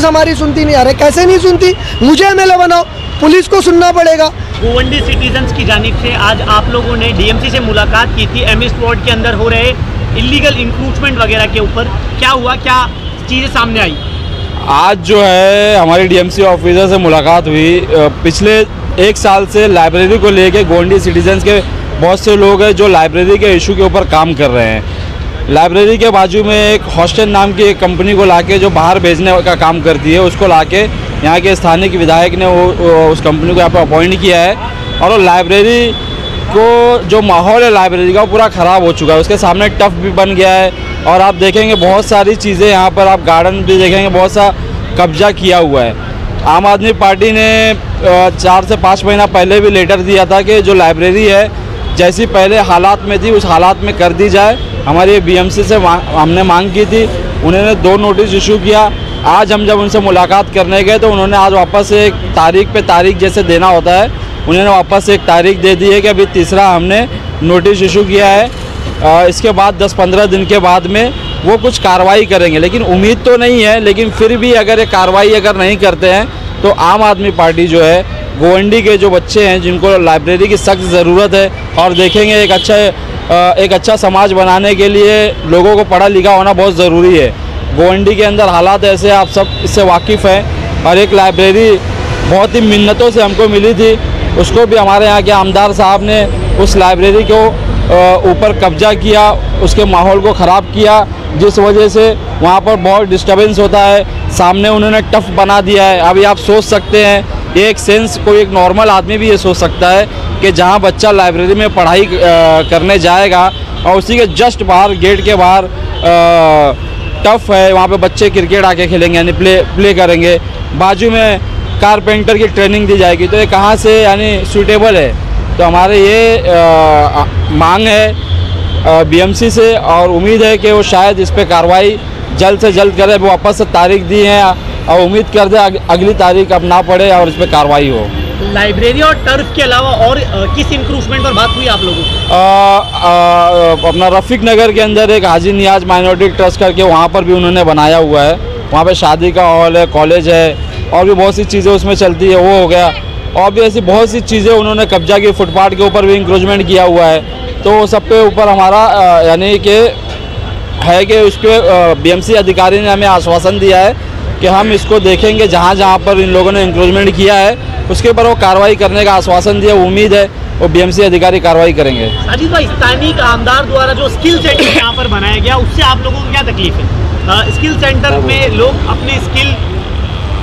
हमारी सुनती नहीं। अरे कैसे नहीं सुनती, मुझे एमएलए बनाओ, पुलिस को सुनना पड़ेगा। गोवंडी सिटीजन्स की जानिब से आज आप लोगों ने डीएमसी से मुलाकात की थी एमएस प्लॉट के अंदर हो रहे इलीगल इंक्रूचमेंट वगैरह के ऊपर, क्या हुआ, क्या चीज़ें सामने आई? आज जो है हमारी डीएमसी ऑफिसर से मुलाकात हुई। पिछले 1 साल से लाइब्रेरी को लेके गोवंडी सिटीजन्स के बहुत से लोग हैं जो लाइब्रेरी के इशू के ऊपर काम कर रहे हैं। लाइब्रेरी के बाजू में एक हॉस्टल नाम की एक कंपनी को लाके जो बाहर भेजने का काम करती है, उसको लाके यहाँ के स्थानीय विधायक ने उस कंपनी को यहाँ पर अपॉइंट किया है। और वो लाइब्रेरी को जो माहौल है लाइब्रेरी का वो पूरा ख़राब हो चुका है। उसके सामने टफ भी बन गया है और आप देखेंगे बहुत सारी चीज़ें यहाँ पर, आप गार्डन भी देखेंगे बहुत सा कब्जा किया हुआ है। आम आदमी पार्टी ने 4 से 5 महीना पहले भी लेटर दिया था कि जो लाइब्रेरी है जैसी पहले हालात में थी उस हालात में कर दी जाए। हमारी बीएमसी से हमने मांग की थी, उन्होंने 2 नोटिस इशू किया। आज हम जब उनसे मुलाकात करने गए तो उन्होंने आज वापस एक तारीख पे तारीख जैसे देना होता है, उन्होंने वापस एक तारीख दे दी है कि अभी तीसरा हमने नोटिस इशू किया है। इसके बाद 10-15 दिन के बाद में वो कुछ कार्रवाई करेंगे, लेकिन उम्मीद तो नहीं है। लेकिन फिर भी अगर ये कार्रवाई अगर नहीं करते हैं तो आम आदमी पार्टी जो है गोवंडी के जो बच्चे हैं जिनको लाइब्रेरी की सख्त ज़रूरत है, और देखेंगे एक अच्छा समाज बनाने के लिए लोगों को पढ़ा लिखा होना बहुत ज़रूरी है। गोवंडी के अंदर हालात ऐसे, आप सब इससे वाकिफ़ हैं। और एक लाइब्रेरी बहुत ही मिन्नतों से हमको मिली थी, उसको भी हमारे यहाँ के आमदार साहब ने उस लाइब्रेरी को ऊपर कब्जा किया, उसके माहौल को ख़राब किया, जिस वजह से वहाँ पर बहुत डिस्टर्बेंस होता है। सामने उन्होंने टफ बना दिया है। अभी आप सोच सकते हैं, एक सेंस कोई एक नॉर्मल आदमी भी ये सोच सकता है कि जहाँ बच्चा लाइब्रेरी में पढ़ाई करने जाएगा और उसी के जस्ट बाहर गेट के बाहर टफ है, वहाँ पे बच्चे क्रिकेट आके खेलेंगे यानी प्ले करेंगे, बाजू में कारपेंटर की ट्रेनिंग दी जाएगी, तो ये कहाँ से यानी सूटेबल है। तो हमारे ये मांग है बीएमसी से, और उम्मीद है कि वो शायद इस पर कार्रवाई जल्द से जल्द करे। वापस से तारीख दी है और उम्मीद कर दे अगली तारीख अब ना पड़े और इस पर कार्रवाई हो। लाइब्रेरी और टर्फ के अलावा और किस इंक्रूचमेंट पर बात हुई आप लोगों की? अपना रफीक नगर के अंदर एक हाजी नियाज माइनॉरिटी ट्रस्ट करके वहाँ पर भी उन्होंने बनाया हुआ है। वहाँ पे शादी का हॉल है, कॉलेज है, और भी बहुत सी चीज़ें उसमें चलती है, वो हो गया। और भी ऐसी बहुत सी चीज़ें उन्होंने कब्जा की, फुटपाथ के ऊपर भी इंक्रोचमेंट किया हुआ है। तो सब पे ऊपर हमारा यानी कि है कि उस पर बीएमसी अधिकारी ने हमें आश्वासन दिया है कि हम इसको देखेंगे, जहाँ जहाँ पर इन लोगों ने इंक्रोचमेंट किया है उसके ऊपर वो कार्रवाई करने का आश्वासन दिया। उम्मीद है वो बीएमसी अधिकारी कार्रवाई करेंगे। साजिद भाई, स्थानीय आमदार द्वारा जो स्किल सेंटर यहाँ पर बनाया गया उससे आप लोगों को क्या तकलीफ है? स्किल सेंटर में लोग अपने स्किल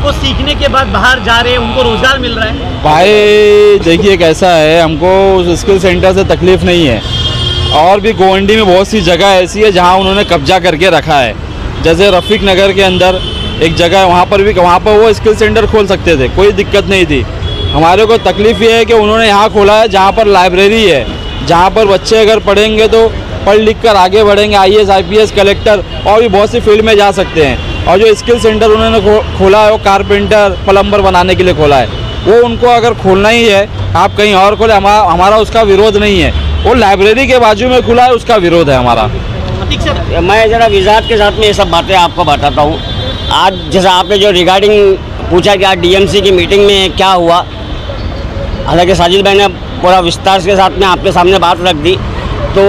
को सीखने के बाद बाहर जा रहे हैं, उनको रोजगार मिल रहा है। भाई देखिए कैसा है, हमको उस स्किल सेंटर से तकलीफ नहीं है। और भी गोवंडी में बहुत सी जगह ऐसी है जहाँ उन्होंने कब्जा करके रखा है। जैसे रफीक नगर के अंदर एक जगह है, वहाँ पर वो स्किल सेंटर खोल सकते थे, कोई दिक्कत नहीं थी। हमारे को तकलीफ़ ये है कि उन्होंने यहाँ खोला है जहाँ पर लाइब्रेरी है, जहाँ पर बच्चे अगर पढ़ेंगे तो पढ़ लिख कर आगे बढ़ेंगे, IAS IPS कलेक्टर और भी बहुत सी फील्ड में जा सकते हैं। और जो स्किल सेंटर उन्होंने खोला है वो कारपेंटर प्लम्बर बनाने के लिए खोला है। वो उनको अगर खोलना ही है, आप कहीं और खोले, हमारा उसका विरोध नहीं है। वो लाइब्रेरी के बाजू में खुला है, उसका विरोध है हमारा। मैं ज़रा विजात के साथ में ये सब बातें आपको बताता हूँ। आज जैसा आपने जो रिगार्डिंग पूछा कि आज डीएमसी की मीटिंग में क्या हुआ, हालांकि साजिद भाई ने पूरा विस्तार के साथ में आपके सामने बात रख दी। तो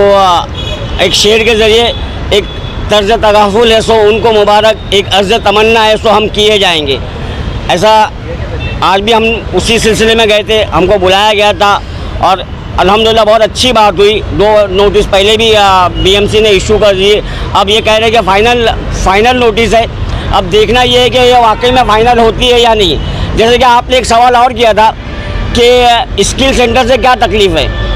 एक शेर के ज़रिए एक तर्ज तगाफुल है सो उनको मुबारक, एक अर्ज़ तमन्ना है सो हम किए जाएंगे। ऐसा आज भी हम उसी सिलसिले में गए थे, हमको बुलाया गया था और अल्हम्दुलिल्लाह बहुत अच्छी बात हुई। 2 नोटिस पहले भी बीएमसी ने इशू कर दिए। अब ये कह रहे हैं कि फाइनल नोटिस है। अब देखना ये है कि ये वाकई में फ़ाइनल होती है या नहीं। जैसे कि आपने एक सवाल और किया था कि स्किल सेंटर से क्या तकलीफ़ है।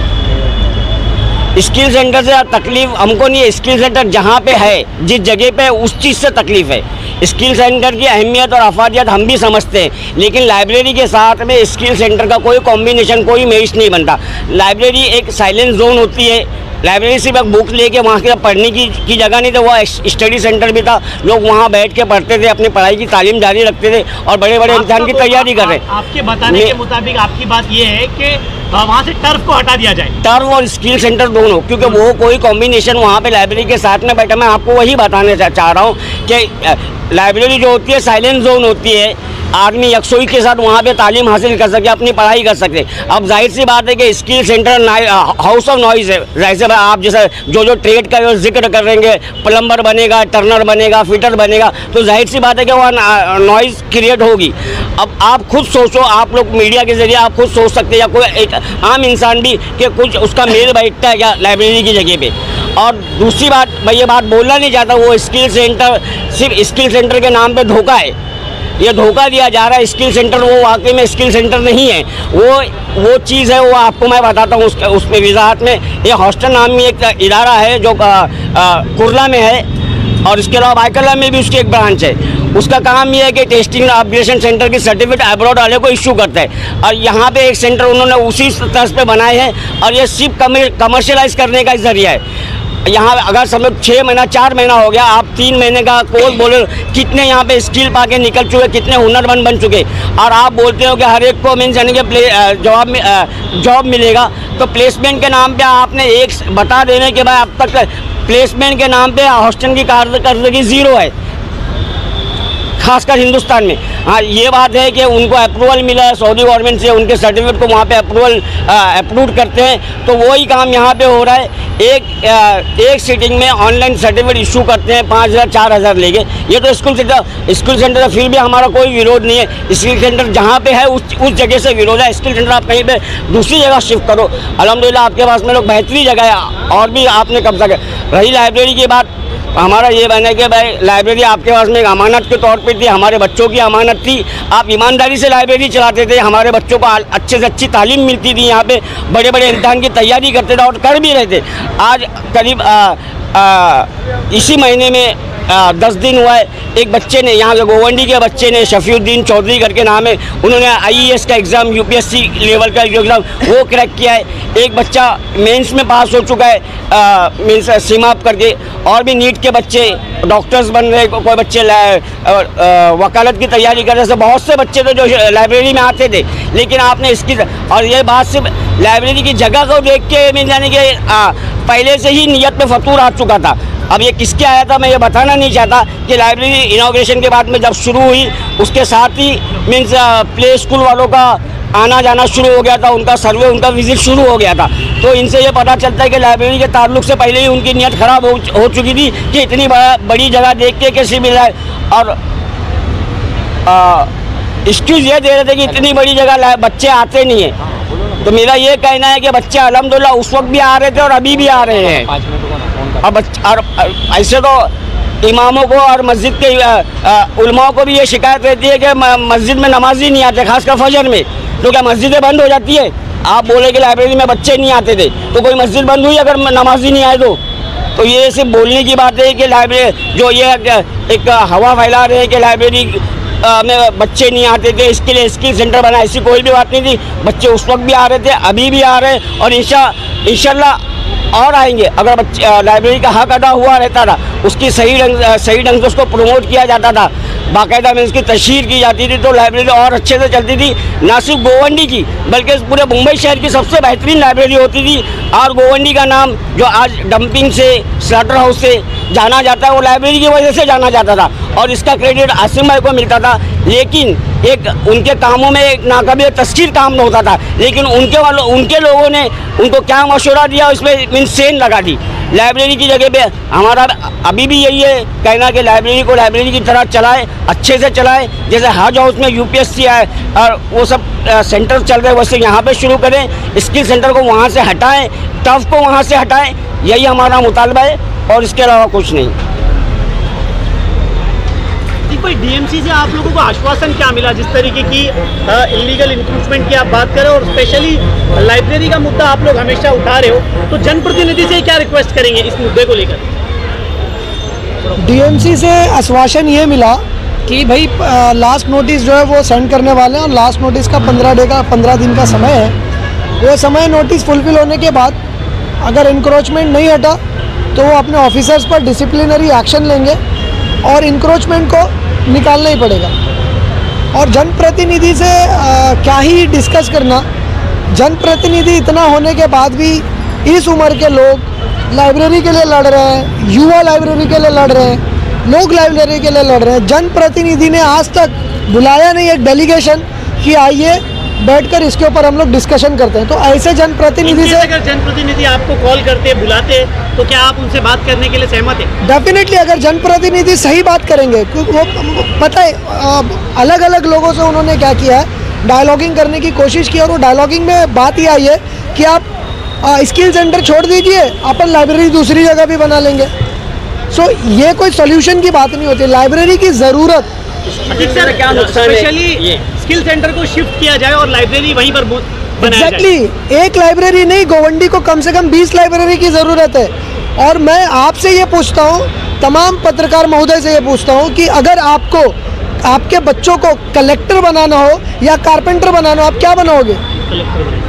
स्किल सेंटर से तकलीफ़ हमको नहीं है, स्किल सेंटर जहाँ पे है, जिस जगह पे उस चीज़ से तकलीफ़ है। स्किल सेंटर की अहमियत और अफादियत हम भी समझते हैं, लेकिन लाइब्रेरी के साथ में स्किल सेंटर का कोई कॉम्बिनेशन, कोई मैच नहीं बनता। लाइब्रेरी एक साइलेंट जोन होती है, लाइब्रेरी सिर्फ एक बुक लेके वहाँ के पढ़ने की जगह नहीं था, वो स्टडी सेंटर भी था। लोग वहाँ बैठ के पढ़ते थे, अपनी पढ़ाई की तालीम जारी रखते थे और बड़े बड़े इम्तिहान की तैयारी कर रहे। आपके बताने के मुताबिक आपकी बात ये है कि वहाँ से टर्फ को हटा दिया जाए, टर्फ और स्किल सेंटर दोनों, क्योंकि वो कोई कॉम्बिनेशन वहाँ पे लाइब्रेरी के साथ में बैठा। मैं आपको वही बताने चाह रहा हूँ कि लाइब्रेरी जो होती है साइलेंट जोन होती है, आदमी यकसोई के साथ वहाँ पे तालीम हासिल कर सके, अपनी पढ़ाई कर सकते। अब जाहिर सी बात है कि skill centre house of noise है। जाहिर से आप जैसे जो ट्रेड का जिक्र कर रहे हैं, प्लम्बर बनेगा, टर्नर बनेगा, फिटर बनेगा, तो जाहिर सी बात है कि वहाँ नॉइज़ क्रिएट होगी। अब आप खुद सोचो, आप लोग मीडिया के जरिए आप खुद सोच सकते हैं, या कोई एक आम इंसान भी, कि कुछ उसका मेल बैठता है क्या लाइब्रेरी की जगह पे। और दूसरी बात, मैं ये बात बोलना नहीं चाहता, वो स्किल सेंटर सिर्फ स्किल सेंटर के नाम पे धोखा है, ये धोखा दिया जा रहा है। स्किल सेंटर वो वाकई में स्किल सेंटर नहीं है, वो चीज़ है, वो आपको मैं बताता हूँ। उसमें वजाहत में ये हॉस्टल नामी एक इदारा है जो कुर्ला में है, और इसके अलावा बाइकला में भी उसकी एक ब्रांच है। उसका काम ये है कि टेस्टिंग अपग्रेडेशन सेंटर की सर्टिफिकेट अब्रॉड वाले को इशू करता है, और यहाँ पे एक सेंटर उन्होंने उसी तर्ज पे बनाए हैं, और ये सिर्फ कमर्शियलाइज करने का जरिया है। यहाँ अगर समझो 6 महीना 4 महीना हो गया, आप 3 महीने का कोर्स बोले, कितने यहाँ पे स्किल पाके निकल चुके, कितने हुनरमंद बन चुके, और आप बोलते हो कि हर एक को मीन्स यानी कि जॉब मिलेगा। तो प्लेसमेंट के नाम पे आपने एक बता देने के बाद अब तक प्लेसमेंट के नाम पे हॉस्टल की कारकर्दगी ज़ीरो है, खासकर हिंदुस्तान में। हाँ, ये बात है कि उनको अप्रूवल मिला है सऊदी गवर्नमेंट से, उनके सर्टिफिकेट को वहाँ पे अप्रूव करते हैं, तो वही काम यहाँ पे हो रहा है। एक सीटिंग में ऑनलाइन सर्टिफिकेट इशू करते हैं, 5,000 4,000 लेके। ये तो स्कूल सेंटर है, फिर भी हमारा कोई विरोध नहीं है। स्किल सेंटर जहाँ पे है उस जगह से विरोध है। स्किल सेंटर आप कहीं पे दूसरी जगह शिफ्ट करो, अल्हम्दुलिल्लाह आपके पास में लोग बेहतरीन जगह है, और भी आपने कब्जा कर। रही लाइब्रेरी की बात, हमारा ये बना कि भाई लाइब्रेरी आपके पास में एक अमानत के तौर पे थी, हमारे बच्चों की अमानत थी। आप ईमानदारी से लाइब्रेरी चलाते थे, हमारे बच्चों को अच्छे से अच्छी तालीम मिलती थी, यहाँ पे बड़े बड़े इम्तिहान की तैयारी करते थे और कर भी रहे थे। आज करीब इसी महीने में 10 दिन हुआ है, एक बच्चे ने, यहाँ के गोवंडी के बच्चे ने, शफीउद्दीन चौधरी करके नाम है, उन्होंने IAS का एग्ज़ाम, UPSC लेवल का जो एग्ज़ाम वो क्रैक किया है। एक बच्चा मेंस में पास हो चुका है, मीन्स सीमाप करके। और भी नीट के बच्चे डॉक्टर्स बन रहे, कोई बच्चे वकालत की तैयारी कर रहे थे। बहुत से बच्चे थे जो लाइब्रेरी में आते थे, लेकिन आपने इसकी, और ये बात सिर्फ लाइब्रेरी की जगह को देख के मिल जाने के पहले से ही नीयत में फतूर आ चुका था। अब ये किसके आया था मैं ये बताना नहीं चाहता कि लाइब्रेरी इनॉग्रेशन के बाद में जब शुरू हुई, उसके साथ ही मीन्स प्ले स्कूल वालों का आना जाना शुरू हो गया था, उनका सर्वे, उनका विजिट शुरू हो गया था। तो इनसे ये पता चलता है कि लाइब्रेरी के ताल्लुक से पहले ही उनकी नीयत ख़राब हो चुकी थी कि इतनी बड़ी जगह देख के कैसे मिला है। और एक्सक्यूज़ ये दे रहे थे कि इतनी बड़ी जगह बच्चे आते नहीं हैं। तो मेरा ये कहना है कि बच्चे अल्हम्दुलिल्लाह उस वक्त भी आ रहे थे और अभी भी आ रहे हैं। अब और ऐसे तो इमामों को और मस्जिद के उलमाओं को भी ये शिकायत रहती है कि मस्जिद में नमाजी नहीं आते, खासकर फजर में। तो क्या मस्जिदें बंद हो जाती है? आप बोले कि लाइब्रेरी में बच्चे नहीं आते थे, तो कोई मस्जिद बंद हुई अगर नमाजी नहीं आए तो ये सिर्फ बोलने की बात है कि लाइब्रेरी जो ये एक हवा फैला रहे हैं कि लाइब्रेरी में बच्चे नहीं आते थे, इसके लिए स्किल सेंटर बना, ऐसी कोई भी बात नहीं थी। बच्चे उस वक्त भी आ रहे थे, अभी भी आ रहे हैं, और इंशाल्लाह और आएंगे। अगर बच्चे लाइब्रेरी का हक अदा हुआ रहता था, उसकी सही ढंग से उसको प्रमोट किया जाता था, बाकायदा में उसकी तशहीर की जाती थी, तो लाइब्रेरी और अच्छे से चलती थी। ना सिर्फ गोवंडी की बल्कि पूरे मुंबई शहर की सबसे बेहतरीन लाइब्रेरी होती थी। और गोवंडी का नाम जो आज डंपिंग से, स्लॉटर हाउस से जाना जाता है, वो लाइब्रेरी की वजह से जाना जाता था, और इसका क्रेडिट आसिम भाई को मिलता था। लेकिन एक उनके कामों में एक नाकाबिल तस्कीर काम न होता था, लेकिन उनके लोगों ने उनको क्या मशवरा दिया, उसमें मीन्स सेन लगा दी। लाइब्रेरी की जगह पे हमारा अभी भी यही है कहना कि लाइब्रेरी को लाइब्रेरी की तरह चलाए, अच्छे से चलाए। जैसे हज हाउस में UPSC है और वो सब सेंटर चल रहे हैं, वैसे यहाँ पे शुरू करें। स्किल सेंटर को वहाँ से हटाएं, टफ को वहाँ से हटाएं, यही हमारा मुतालबा है, और इसके अलावा कुछ नहीं। भाई, DMC से आप लोगों को आश्वासन क्या मिला? जिस तरीके की इलीगल इंक्रूचमेंट की आप बात करें, और स्पेशली लाइब्रेरी का मुद्दा आप लोग हमेशा उठा रहे हो, तो जनप्रतिनिधि से क्या रिक्वेस्ट करेंगे इस मुद्दे को लेकर? DMC से आश्वासन ये मिला कि भाई लास्ट नोटिस जो है वो सेंड करने वाले हैं, और लास्ट नोटिस का 15 दिन का समय है। वो समय नोटिस फुलफिल होने के बाद अगर इंक्रोचमेंट नहीं हटा तो वो अपने ऑफिसर्स पर डिसिप्लिनरी एक्शन लेंगे और इंक्रोचमेंट को निकालना ही पड़ेगा। और जनप्रतिनिधि से क्या ही डिस्कस करना, जनप्रतिनिधि इतना होने के बाद भी इस उम्र के लोग लाइब्रेरी के लिए लड़ रहे हैं, युवा लाइब्रेरी के लिए लड़ रहे हैं, लोग लाइब्रेरी के लिए लड़ रहे हैं। जनप्रतिनिधि ने आज तक बुलाया नहीं एक डेलीगेशन कि आइए बैठकर इसके ऊपर हम लोग डिस्कशन करते हैं। तो ऐसे जनप्रतिनिधि से अगर जनप्रतिनिधि आपको कॉल करते बुलाते तो क्या आप उनसे बात करने के लिए सहमत हैं? डेफिनेटली, अगर जनप्रतिनिधि सही बात करेंगे, क्योंकि वो पता है अलग अलग लोगों से उन्होंने क्या किया है, डायलॉगिंग करने की कोशिश की और वो डायलॉगिंग में बात ये आई है कि आप स्किल सेंटर छोड़ दीजिए, अपन लाइब्रेरी दूसरी जगह भी बना लेंगे। सो ये कोई सोल्यूशन की बात नहीं होती, लाइब्रेरी की ज़रूरत। क्या स्पेशली स्किल सेंटर को शिफ्ट किया जाए और लाइब्रेरी वहीं पर बनाया जाए। एक लाइब्रेरी नहीं, गोवंडी को कम से कम 20 लाइब्रेरी की ज़रूरत है। और मैं आपसे ये पूछता हूँ, तमाम पत्रकार महोदय से ये पूछता हूँ कि अगर आपको आपके बच्चों को कलेक्टर बनाना हो या कारपेंटर बनाना हो, आप क्या बनाओगे?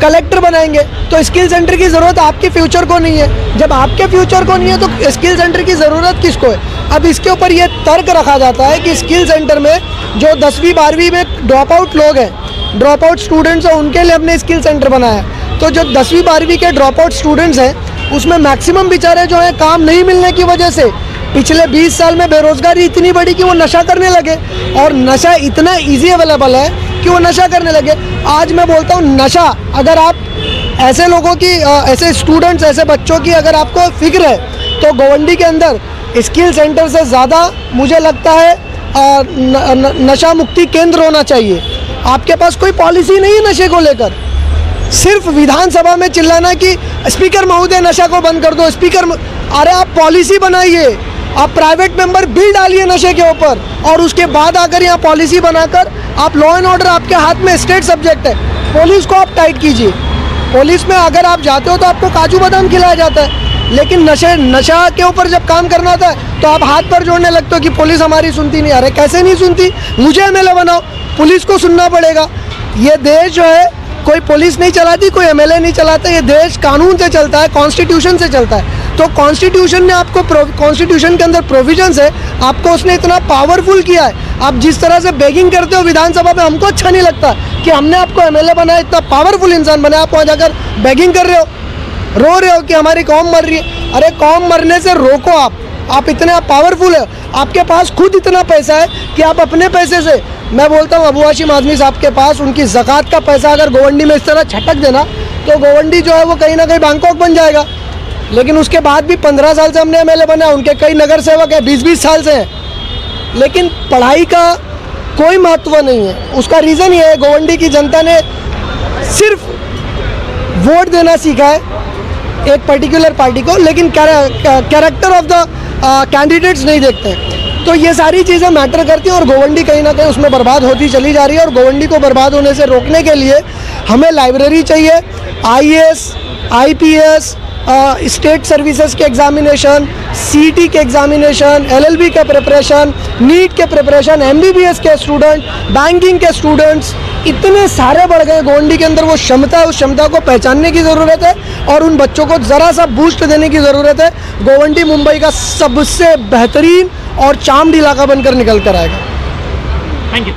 कलेक्टर बनाएंगे। तो स्किल सेंटर की ज़रूरत आपके फ्यूचर को नहीं है। जब आपके फ्यूचर को नहीं है तो स्किल सेंटर की ज़रूरत किसको है? अब इसके ऊपर ये तर्क रखा जाता है कि स्किल सेंटर में जो 10वीं 12वीं में ड्रॉप आउट लोग हैं, ड्रॉप आउट स्टूडेंट्स हैं, उनके लिए हमने स्किल सेंटर बनाया। तो जो 10वीं 12वीं के ड्रॉप आउट स्टूडेंट्स हैं उसमें मैक्सिमम बेचारे जो हैं काम नहीं मिलने की वजह से पिछले 20 साल में बेरोजगारी इतनी बढ़ी कि वो नशा करने लगे, और नशा इतना ईजी अवेलेबल है कि वो नशा करने लगे। आज मैं बोलता हूँ नशा, अगर आप ऐसे लोगों की, ऐसे स्टूडेंट्स, ऐसे बच्चों की अगर आपको फिक्र है तो गोवंडी के अंदर स्किल सेंटर से ज़्यादा मुझे लगता है नशा मुक्ति केंद्र होना चाहिए। आपके पास कोई पॉलिसी नहीं है नशे को लेकर, सिर्फ विधानसभा में चिल्लाना कि स्पीकर महोदय नशा को बंद कर दो, स्पीकर। अरे आप पॉलिसी बनाइए, आप प्राइवेट मेंबर बिल डालिए नशे के ऊपर, और उसके बाद आकर यहाँ पॉलिसी बनाकर आप लॉ एंड ऑर्डर आपके हाथ में स्टेट सब्जेक्ट है, पुलिस को आप टाइट कीजिए। पुलिस में अगर आप जाते हो तो आपको काजू बादाम खिलाया जाता है, लेकिन नशा के ऊपर जब काम करना होता है तो आप हाथ पर जोड़ने लगते हो कि पुलिस हमारी सुनती नहीं। अरे कैसे नहीं सुनती? मुझे एमएलए बनाओ, पुलिस को सुनना पड़ेगा। ये देश जो है कोई पुलिस नहीं चलाती, कोई एमएलए नहीं चलाता, ये देश कानून से चलता है, कॉन्स्टिट्यूशन से चलता है। तो कॉन्स्टिट्यूशन ने आपको, कॉन्स्टिट्यूशन के अंदर प्रोविजंस है, आपको उसने इतना पावरफुल किया है। आप जिस तरह से बेगिंग करते हो विधानसभा में, हमको अच्छा नहीं लगता कि हमने आपको एमएलए बनाया, इतना पावरफुल इंसान बनाया, आप वहाँ जाकर बेगिंग कर रहे हो, रो रहे हो कि हमारी कौम मर रही है। अरे कौम मरने से रोको आप इतने पावरफुल है, आपके पास खुद इतना पैसा है कि आप अपने पैसे से, मैं बोलता हूँ अबू हाशिम आज़मी साहब के पास उनकी ज़कात का पैसा अगर गोवंडी में इस तरह छटक देना तो गोवंडी जो है वो कहीं ना कहीं बैंकॉक बन जाएगा। लेकिन उसके बाद भी 15 साल से हमने एमएलए बनाया, उनके कई नगर सेवक हैं 20-20 साल से हैं, लेकिन पढ़ाई का कोई महत्व नहीं है। उसका रीज़न ये है, गोवंडी की जनता ने सिर्फ वोट देना सीखा है एक पर्टिकुलर पार्टी को, लेकिन कैरेक्टर ऑफ द कैंडिडेट्स नहीं देखते हैं। तो ये सारी चीज़ें मैटर करती हैं और गोवंडी कहीं ना कहीं उसमें बर्बाद होती चली जा रही है। और गोवंडी को बर्बाद होने से रोकने के लिए हमें लाइब्रेरी चाहिए, आईएएस, आईपीएस, स्टेट सर्विसेज के एग्जामिनेशन, सीटी के एग्जामिनेशन, एलएलबी के प्रिपरेशन, नीट के प्रिपरेशन, एमबीबीएस के स्टूडेंट, बैंकिंग के स्टूडेंट्स, इतने सारे बढ़ गए। गोवंडी के अंदर वो क्षमता है, उस क्षमता को पहचानने की ज़रूरत है और उन बच्चों को ज़रा सा बूस्ट देने की ज़रूरत है। गोवंडी मुंबई का सबसे बेहतरीन और चार्म्ड इलाका बनकर निकल कर आएगा। Thank you.